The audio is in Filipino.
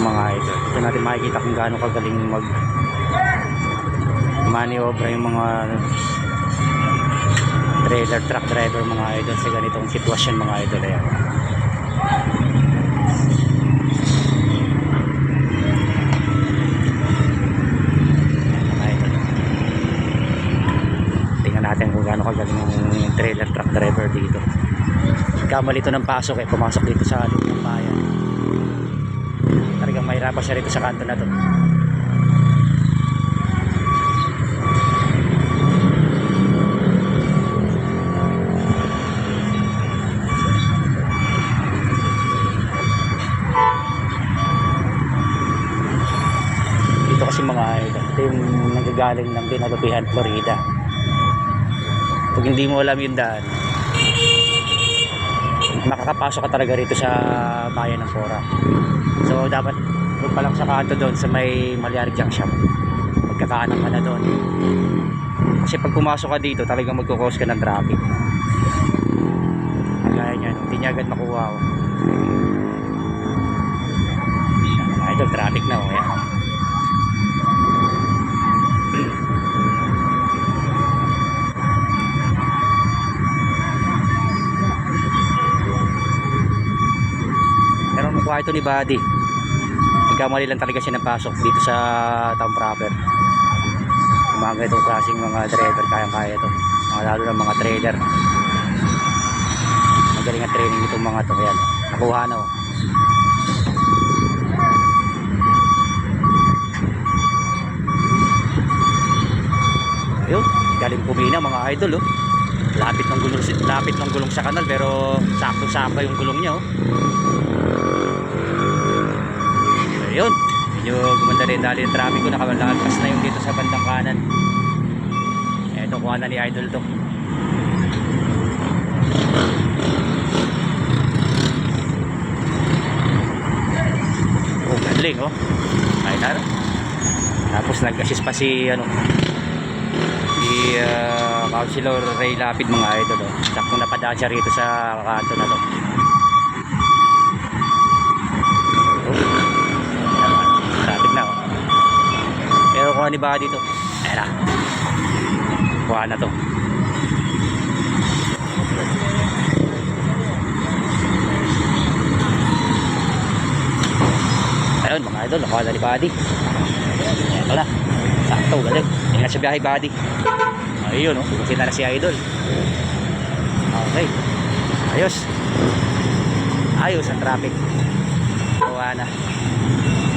mga idol. Ito natin makikita kung gaano kagaling mag maniobra yung mga trailer truck driver mga idol sa ganitong sitwasyon mga idol. Ayan. Tingnan natin kung gaano kagaling yung trailer truck driver dito. Kamali ito ng pasok pumasok dito sa loob ng bayan. Talagang mahirapan siya rito sa kanto na to. Dito kasi mga idol, ito yung nanggagaling ng Dinalupihan, Florida. Pag hindi mo alam yung daan, makakapasok ka talaga rito sa bayan ng Cora. So dapat doon pa lang sa kanto doon sa may Malyari Junction, magkakaanang ka na doon. Kasi pag pumasok ka dito talagang magkukos ka ng traffic. Kaya nyan, hindi niya agad makuha. Idol, traffic na. Ayan. Pero makuha ito ni Buddy. Nagkamali lang talaga siya ng pasok dito sa town proper. Mga ganitong klaseng mga driver, kayang-kaya ito. Lalo ng mga trailer. Magaling ang training itong mga ito. Ayan, nakuha na. Ayun, galing pumina mga idol. Lapit ng gulong sa kanal, pero sakto-sakto yung gulong niya. Ayun, medyo gumanda rin dali yung traffic ko. Nakalalagpas na yung dito sa bandang kanan. Eto, kuha na ni idol to. Oh, galing ay tara. Tapos nag-assist pa si Councilor Ray Lapid mga idol. Saktong napadaan siya rito sa kanto na to. Traffic na. Pero kuha ni Buddy dito. Ayan na. Kuha na to. Ayun mga idol, kuha na ni Buddy. Ito na. Sakto, galing. Ingat sa biyahe Buddy. Ayun sila na si idol. Okay. Ayos ang traffic. Kuha na.